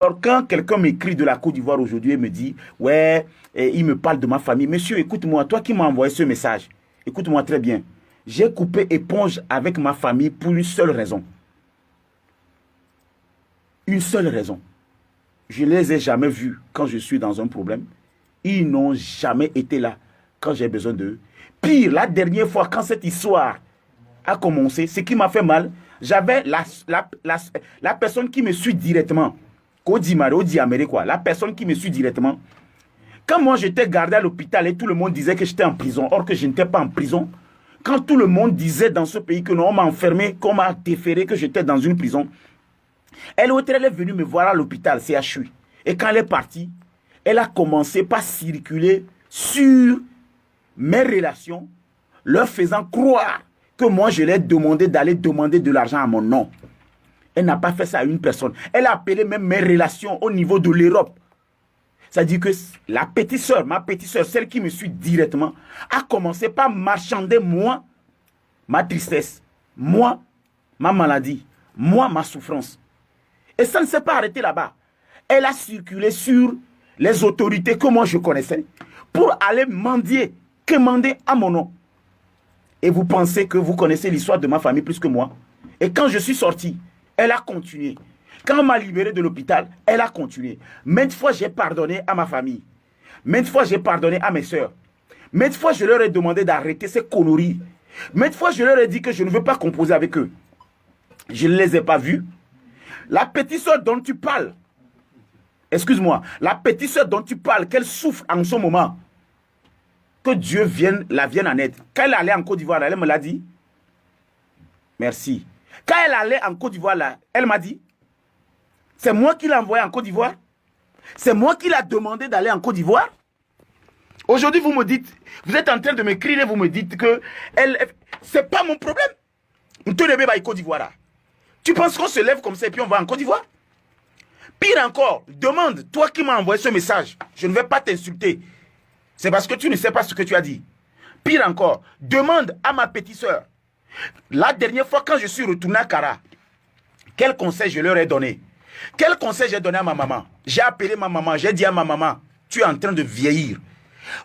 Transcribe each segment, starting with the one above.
Alors, quand quelqu'un m'écrit de la Côte d'Ivoire aujourd'hui et me dit, ouais, il me parle de ma famille. Monsieur, écoute-moi, toi qui m'as envoyé ce message, écoute-moi très bien. J'ai coupé éponge avec ma famille pour une seule raison. Une seule raison. Je ne les ai jamais vus quand je suis dans un problème. Ils n'ont jamais été là quand j'ai besoin d'eux. Pire, la dernière fois, quand cette histoire a commencé, ce qui m'a fait mal, j'avais la personne qui me suit directement. La personne qui me suit directement. Quand moi j'étais gardé à l'hôpital et tout le monde disait que j'étais en prison, or que je n'étais pas en prison, quand tout le monde disait dans ce pays que non, on m'a enfermé, qu'on m'a déféré, que j'étais dans une prison, elle est venue me voir à l'hôpital CHU. Et quand elle est partie, elle a commencé par circuler sur mes relations, leur faisant croire que moi je l'ai demandé d'aller demander de l'argent à mon nom. Elle n'a pas fait ça à une personne. Elle a appelé même mes relations au niveau de l'Europe. C'est-à-dire que la petite soeur, ma petite soeur, celle qui me suit directement, a commencé par marchander moi, ma tristesse, moi, ma maladie, moi, ma souffrance. Et ça ne s'est pas arrêté là-bas. Elle a circulé sur les autorités que moi je connaissais pour aller mendier, quémander à mon nom. Et vous pensez que vous connaissez l'histoire de ma famille plus que moi. Et quand je suis sorti, elle a continué. Quand on m'a libéré de l'hôpital, elle a continué. Maintes fois, j'ai pardonné à ma famille. Maintes fois, j'ai pardonné à mes soeurs. Maintes fois, je leur ai demandé d'arrêter ces conneries. Maintes fois, je leur ai dit que je ne veux pas composer avec eux. Je ne les ai pas vus. La petite soeur dont tu parles, excuse-moi, la petite soeur dont tu parles, qu'elle souffre en ce moment, que Dieu la vienne en aide. Quand elle allait en Côte d'Ivoire, elle me l'a dit. Merci. Quand elle allait en Côte d'Ivoire, là, elle m'a dit, c'est moi qui l'ai envoyé en Côte d'Ivoire. C'est moi qui l'ai demandé d'aller en Côte d'Ivoire. Aujourd'hui, vous me dites, vous êtes en train de m'écrire et vous me dites que c'est pas mon problème. Côte d'Ivoire. Tu penses qu'on se lève comme ça et puis on va en Côte d'Ivoire? Pire encore, demande, toi qui m'as envoyé ce message, je ne vais pas t'insulter. C'est parce que tu ne sais pas ce que tu as dit. Pire encore, demande à ma petite soeur. La dernière fois, quand je suis retourné à Kara, quel conseil je leur ai donné? Quel conseil j'ai donné à ma maman? J'ai appelé ma maman, j'ai dit à ma maman, tu es en train de vieillir.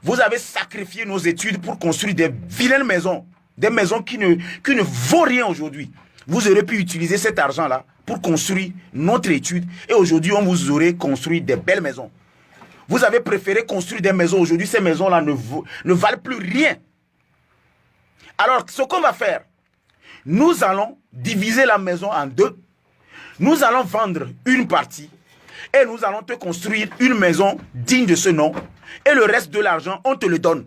Vous avez sacrifié nos études pour construire des vilaines maisons. Des maisons qui ne vaut rien aujourd'hui. Vous aurez pu utiliser cet argent-là pour construire notre étude. Et aujourd'hui, on vous aurait construit des belles maisons. Vous avez préféré construire des maisons. Aujourd'hui, ces maisons-là ne valent plus rien. Alors, ce qu'on va faire, nous allons diviser la maison en deux. Nous allons vendre une partie et nous allons te construire une maison digne de ce nom. Et le reste de l'argent, on te le donne.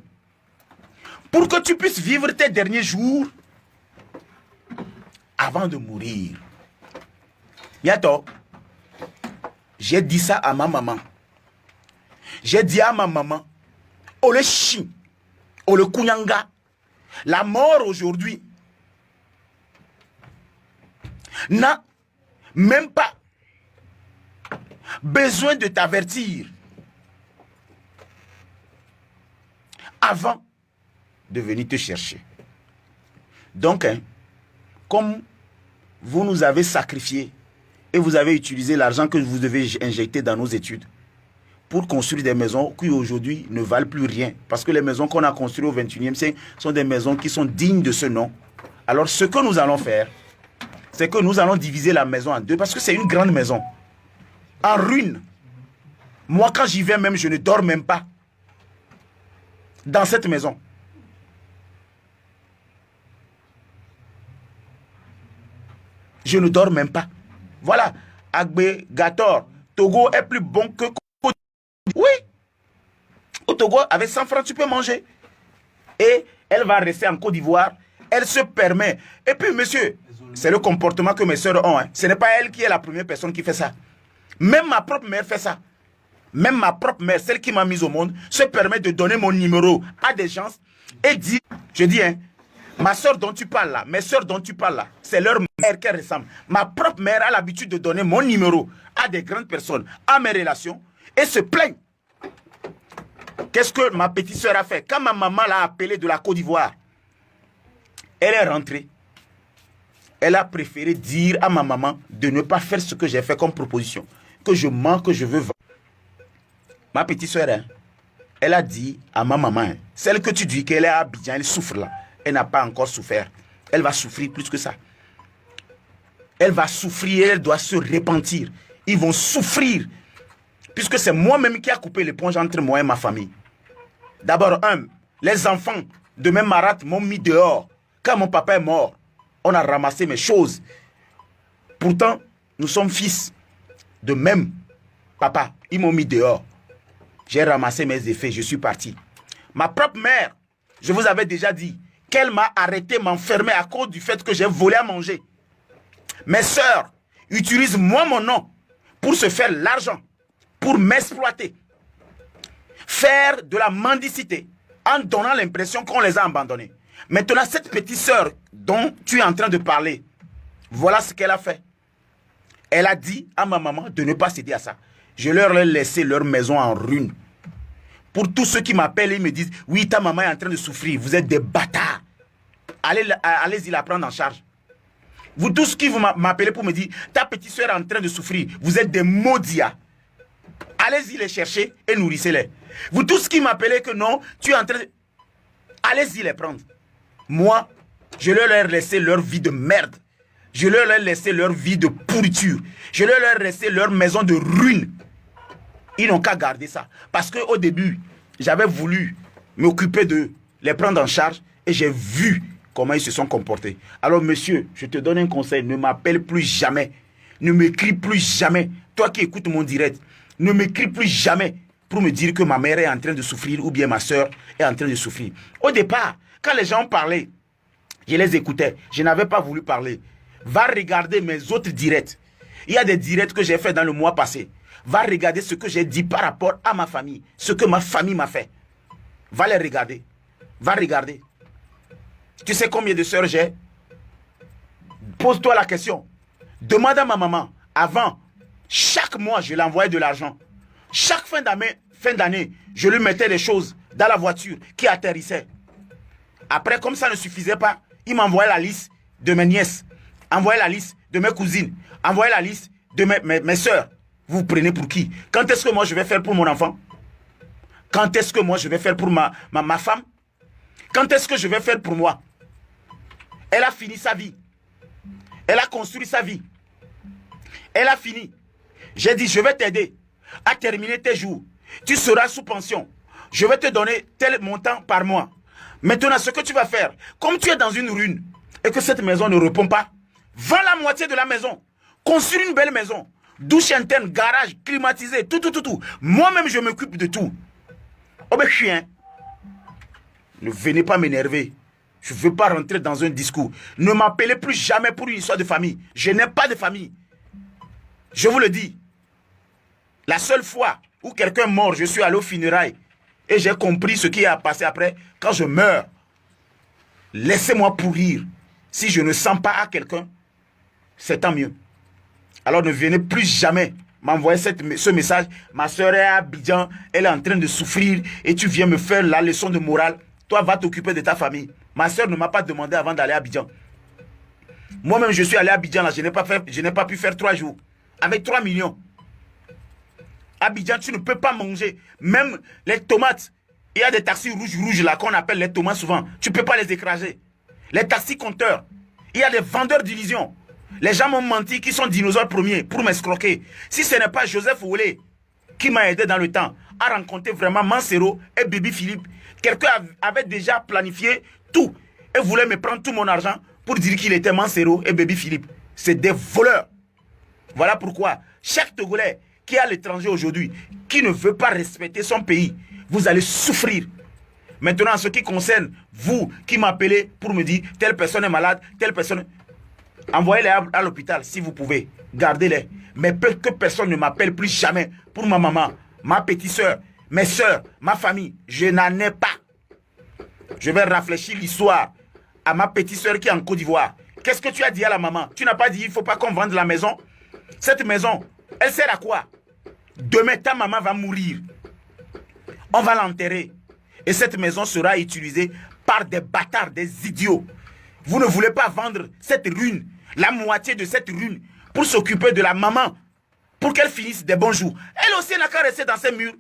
Pour que tu puisses vivre tes derniers jours avant de mourir. Bientôt, j'ai dit ça à ma maman. J'ai dit à ma maman, oh le chien, oh le kunyanga, la mort aujourd'hui n'a même pas besoin de t'avertir avant de venir te chercher. Donc, comme vous nous avez sacrifié et vous avez utilisé l'argent que vous devez injecter dans nos études pour construire des maisons qui aujourd'hui ne valent plus rien, parce que les maisons qu'on a construites au 21e siècle sont des maisons qui sont dignes de ce nom. Alors, ce que nous allons faire, c'est que nous allons diviser la maison en deux, parce que c'est une grande maison, en ruine. Moi, quand j'y vais même, je ne dors même pas dans cette maison. Je ne dors même pas. Voilà, Agbe, Gator, Togo est plus bon que... Oui, au Togo, avec 100 francs, tu peux manger. Et elle va rester en Côte d'Ivoire. Elle se permet. Et puis, monsieur, c'est le comportement que mes soeurs ont. Ce n'est pas elle qui est la première personne qui fait ça. Même ma propre mère fait ça. Même ma propre mère, celle qui m'a mise au monde, se permet de donner mon numéro à des gens et dit, je dis, ma soeur dont tu parles là, mes soeurs dont tu parles là, c'est leur mère qu'elle ressemble. Ma propre mère a l'habitude de donner mon numéro à des grandes personnes, à mes relations, et se plaignent. Qu'est-ce que ma petite soeur a fait? Quand ma maman l'a appelée de la Côte d'Ivoire, elle est rentrée. Elle a préféré dire à ma maman de ne pas faire ce que j'ai fait comme proposition. que je mens, que je veux vendre. Ma petite soeur, hein, elle a dit à ma maman, hein, celle que tu dis qu'elle est à Abidjan, elle souffre là. Elle n'a pas encore souffert. Elle va souffrir plus que ça. Elle va souffrir, elle doit se repentir. Ils vont souffrir. Puisque c'est moi-même qui a coupé l'éponge entre moi et ma famille. D'abord, les enfants de mes marâtres m'ont mis dehors. Quand mon papa est mort, on a ramassé mes choses. Pourtant, nous sommes fils de même papa. Ils m'ont mis dehors. J'ai ramassé mes effets, je suis parti. Ma propre mère, je vous avais déjà dit, qu'elle m'a arrêté, m'enfermé à cause du fait que j'ai volé à manger. Mes sœurs utilisent moi mon nom pour se faire l'argent, pour m'exploiter. Faire de la mendicité en donnant l'impression qu'on les a abandonnés. Maintenant, cette petite sœur dont tu es en train de parler, voilà ce qu'elle a fait. Elle a dit à ma maman de ne pas céder à ça. Je leur ai laissé leur maison en ruine. Pour tous ceux qui m'appellent et me disent, oui, ta maman est en train de souffrir, vous êtes des bâtards. Allez-y la prendre en charge. Vous tous qui vous m'appelez pour me dire, ta petite soeur est en train de souffrir, vous êtes des maudits. Allez-y les chercher et nourrissez-les. Vous tous qui m'appelez que non, tu es en train de... Allez-y les prendre. Moi, je leur ai laissé leur vie de merde. Je leur ai laissé leur vie de pourriture. Je leur ai laissé leur maison de ruine. Ils n'ont qu'à garder ça. Parce qu'au début, j'avais voulu m'occuper d'eux, les prendre en charge, et j'ai vu comment ils se sont comportés. Alors monsieur, je te donne un conseil, ne m'appelle plus jamais. Ne m'écris plus jamais. Toi qui écoutes mon direct, ne m'écris plus jamais pour me dire que ma mère est en train de souffrir ou bien ma soeur est en train de souffrir. Au départ, quand les gens parlaient, je les écoutais. Je n'avais pas voulu parler. Va regarder mes autres directs. Il y a des directs que j'ai fait dans le mois passé. Va regarder ce que j'ai dit par rapport à ma famille. Ce que ma famille m'a fait. Va les regarder. Va regarder. Tu sais combien de sœurs j'ai? Pose-toi la question. Demande à ma maman. Avant, chaque mois, je l'envoyais de l'argent. Chaque fin d'année, je lui mettais des choses dans la voiture qui atterrissaient. Après, comme ça ne suffisait pas, il m'envoyait la liste de mes nièces. Envoyez la liste de mes cousines. Envoyez la liste de mes soeurs. Vous prenez pour qui? Quand est-ce que moi je vais faire pour mon enfant? Quand est-ce que moi je vais faire pour ma femme? Quand est-ce que je vais faire pour moi? Elle a fini sa vie. Elle a construit sa vie. Elle a fini. J'ai dit, je vais t'aider à terminer tes jours. Tu seras sous pension. Je vais te donner tel montant par mois. Maintenant, ce que tu vas faire, comme tu es dans une ruine et que cette maison ne répond pas, vends la moitié de la maison. Construis une belle maison. Douche interne, garage, climatisé, tout. Moi-même, je m'occupe de tout. Oh ben chien. Ne venez pas m'énerver. Je ne veux pas rentrer dans un discours. Ne m'appelez plus jamais pour une histoire de famille. Je n'ai pas de famille. Je vous le dis. La seule fois où quelqu'un est mort, je suis allé au funérailles et j'ai compris ce qui a passé après. Quand je meurs, laissez-moi pourrir. Si je ne sens pas à quelqu'un, c'est tant mieux. Alors ne venez plus jamais m'envoyer ce message. Ma soeur est à Abidjan, elle est en train de souffrir et tu viens me faire la leçon de morale. Toi, va t'occuper de ta famille. Ma soeur ne m'a pas demandé avant d'aller à Abidjan. Moi-même, je suis allé à Abidjan, là, je n'ai pas pu faire 3 jours. Avec 3 millions. Abidjan, tu ne peux pas manger. Même les tomates. Il y a des taxis rouges là qu'on appelle les tomates souvent. Tu ne peux pas les écraser. Les taxis compteurs. Il y a des vendeurs d'illusions. Les gens m'ont menti qui sont dinosaures premiers pour m'escroquer. Si ce n'est pas Joseph Oulé qui m'a aidé dans le temps à rencontrer vraiment Mancero et Bibi Philippe, quelqu'un avait déjà planifié tout et voulait me prendre tout mon argent pour dire qu'il était Mancero et Bibi Philippe. C'est des voleurs. Voilà pourquoi chaque Togolais qui est à l'étranger aujourd'hui, qui ne veut pas respecter son pays, vous allez souffrir. Maintenant, en ce qui concerne vous qui m'appelez pour me dire telle personne est malade, telle personne... Envoyez-les à l'hôpital si vous pouvez. Gardez-les. Mais que personne ne m'appelle plus jamais pour ma maman, ma petite soeur, mes soeurs, ma famille. Je n'en ai pas. Je vais réfléchir l'histoire à ma petite soeur qui est en Côte d'Ivoire. Qu'est-ce que tu as dit à la maman? Tu n'as pas dit il ne faut pas qu'on vende la maison? Cette maison, elle sert à quoi? Demain, ta maman va mourir. On va l'enterrer. Et cette maison sera utilisée par des bâtards, des idiots. Vous ne voulez pas vendre cette ruine, la moitié de cette ruine, pour s'occuper de la maman pour qu'elle finisse des bons jours. Elle aussi n'a qu'à rester dans ses murs.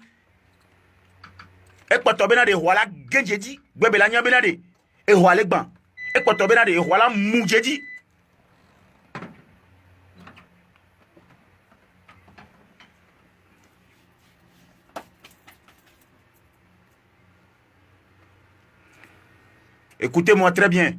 Et quand on a des voilà genjedi, bebela nyabela de et voilà gban. Et quand on a des voilà moujedi. Écoutez-moi très bien.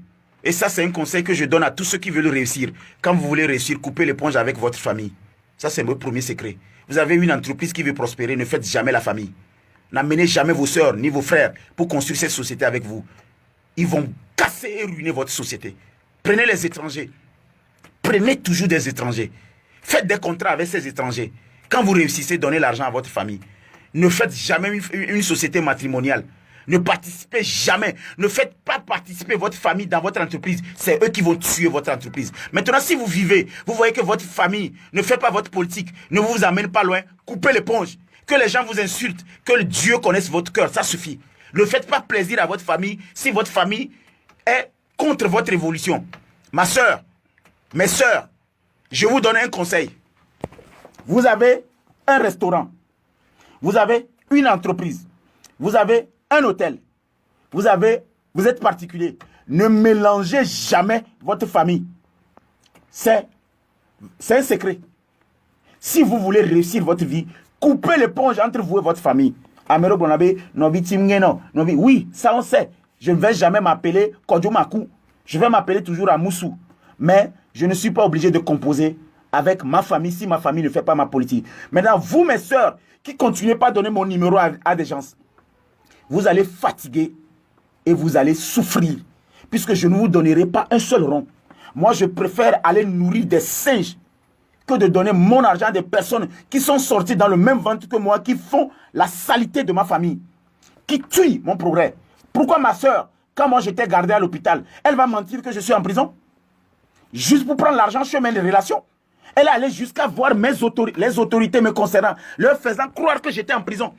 Et ça, c'est un conseil que je donne à tous ceux qui veulent réussir. Quand vous voulez réussir, coupez l'éponge avec votre famille. Ça, c'est mon premier secret. Vous avez une entreprise qui veut prospérer, ne faites jamais la famille. N'amenez jamais vos soeurs ni vos frères pour construire cette société avec vous. Ils vont casser et ruiner votre société. Prenez les étrangers. Prenez toujours des étrangers. Faites des contrats avec ces étrangers. Quand vous réussissez, donnez l'argent à votre famille. Ne faites jamais une société matrimoniale. Ne participez jamais. Ne faites pas participer votre famille dans votre entreprise. C'est eux qui vont tuer votre entreprise. Maintenant, si vous vivez, vous voyez que votre famille ne fait pas votre politique, ne vous amène pas loin, coupez l'éponge. Que les gens vous insultent, que Dieu connaisse votre cœur, ça suffit. Ne faites pas plaisir à votre famille si votre famille est contre votre évolution. Ma soeur, mes soeurs, je vous donne un conseil. Vous avez un restaurant, vous avez une entreprise, vous avez un hôtel, vous êtes particulier. Ne mélangez jamais votre famille. C'est un secret. Si vous voulez réussir votre vie, coupez l'éponge entre vous et votre famille. Oui, ça on sait. Je ne vais jamais m'appeler Kodjomaku. Je vais m'appeler toujours Amoussou. Mais je ne suis pas obligé de composer avec ma famille si ma famille ne fait pas ma politique. Maintenant, vous, mes soeurs, qui continuez pas à donner mon numéro à des gens, vous allez fatiguer et vous allez souffrir. Puisque je ne vous donnerai pas un seul rond. Moi, je préfère aller nourrir des singes que de donner mon argent à des personnes qui sont sorties dans le même ventre que moi, qui font la saleté de ma famille, qui tuent mon progrès. Pourquoi ma soeur, quand moi j'étais gardé à l'hôpital, elle va mentir que je suis en prison? Juste pour prendre l'argent, je mets les relations. Elle allait jusqu'à voir les autorités me concernant, leur faisant croire que j'étais en prison.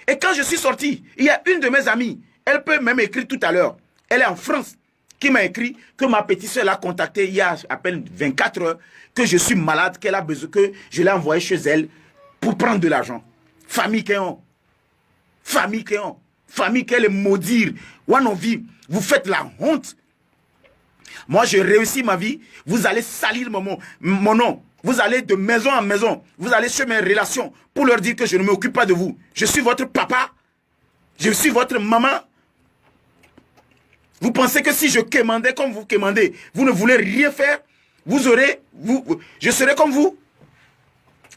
Et quand je suis sorti, il y a une de mes amies, elle peut même écrire tout à l'heure, elle est en France, qui m'a écrit que ma petite soeur l'a contacté il y a à peine 24 heures, que je suis malade, qu'elle a besoin, que je l'ai envoyé chez elle pour prendre de l'argent. Famille qui ont. Famille qui ont. Famille qui est maudire. Vous faites la honte. Moi, je réussis ma vie. Vous allez salir mon nom. Vous allez de maison en maison. Vous allez sur mes relations pour leur dire que je ne m'occupe pas de vous. Je suis votre papa. Je suis votre maman. Vous pensez que si je quémandais comme vous quémandez, vous ne voulez rien faire, je serai comme vous.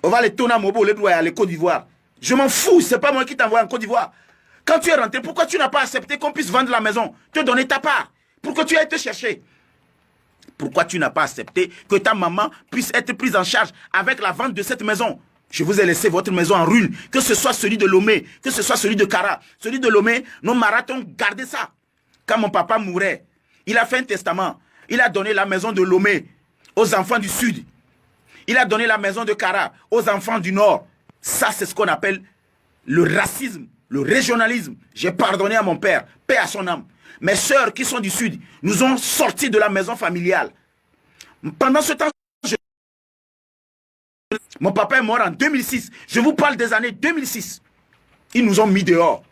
On va les tourner à Mobo, les aller Côte d'Ivoire. Je m'en fous, c'est pas moi qui t'envoie en Côte d'Ivoire. Quand tu es rentré, pourquoi tu n'as pas accepté qu'on puisse vendre la maison, te donner ta part? Pourquoi tu as été chercher? Pourquoi tu n'as pas accepté que ta maman puisse être prise en charge avec la vente de cette maison? Je vous ai laissé votre maison en ruine, que ce soit celui de Lomé, que ce soit celui de Kara. Celui de Lomé, nos marathons, gardez ça. Quand mon papa mourait, il a fait un testament. Il a donné la maison de Lomé aux enfants du Sud. Il a donné la maison de Kara aux enfants du Nord. Ça, c'est ce qu'on appelle le racisme, le régionalisme. J'ai pardonné à mon père, paix à son âme. Mes sœurs qui sont du Sud nous ont sortis de la maison familiale. Pendant ce temps, mon papa est mort en 2006. Je vous parle des années 2006. Ils nous ont mis dehors.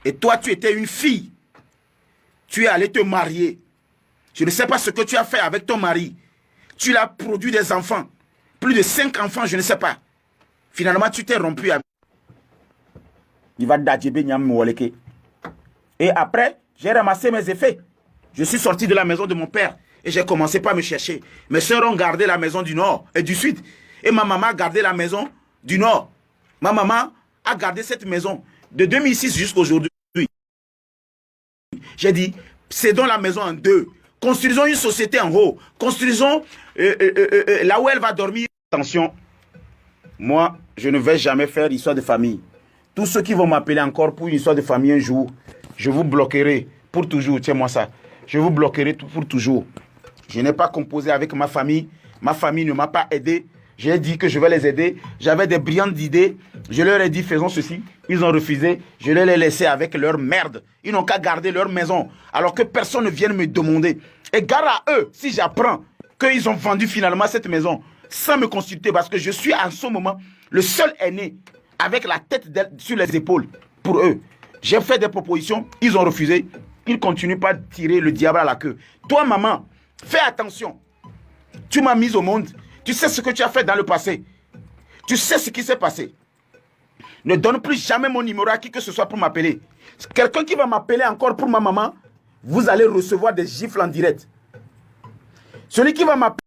Et toi, tu étais une fille. Tu es allé te marier. Je ne sais pas ce que tu as fait avec ton mari. Tu l'as produit des enfants. Plus de 5 enfants, je ne sais pas. Finalement, tu t'es rompu avec. Et après, j'ai ramassé mes effets. Je suis sorti de la maison de mon père. Et j'ai commencé par me chercher. Mes soeurs ont gardé la maison du Nord et du Sud. Et ma maman a gardé la maison du Nord. Ma maman a gardé cette maison de 2006 jusqu'à aujourd'hui. J'ai dit, cédons la maison en deux. Construisons une société en haut. Construisons là où elle va dormir. Attention, moi, je ne vais jamais faire histoire de famille. Tous ceux qui vont m'appeler encore pour une histoire de famille un jour, je vous bloquerai pour toujours. Tiens-moi ça. Je vous bloquerai pour toujours. Je n'ai pas composé avec ma famille. Ma famille ne m'a pas aidé. J'ai dit que je vais les aider. J'avais des brillantes idées. Je leur ai dit, faisons ceci. Ils ont refusé. Je les ai laissés avec leur merde. Ils n'ont qu'à garder leur maison. Alors que personne ne vienne me demander. Et gare à eux, si j'apprends qu'ils ont vendu finalement cette maison. sans me consulter parce que je suis en ce moment le seul aîné avec la tête sur les épaules pour eux. J'ai fait des propositions, ils ont refusé. Ils continuent pas de tirer le diable à la queue. Toi, maman, fais attention. Tu m'as mise au monde. Tu sais ce que tu as fait dans le passé. Tu sais ce qui s'est passé. Ne donne plus jamais mon numéro à qui que ce soit pour m'appeler. Quelqu'un qui va m'appeler encore pour ma maman, vous allez recevoir des gifles en direct. Celui qui va m'appeler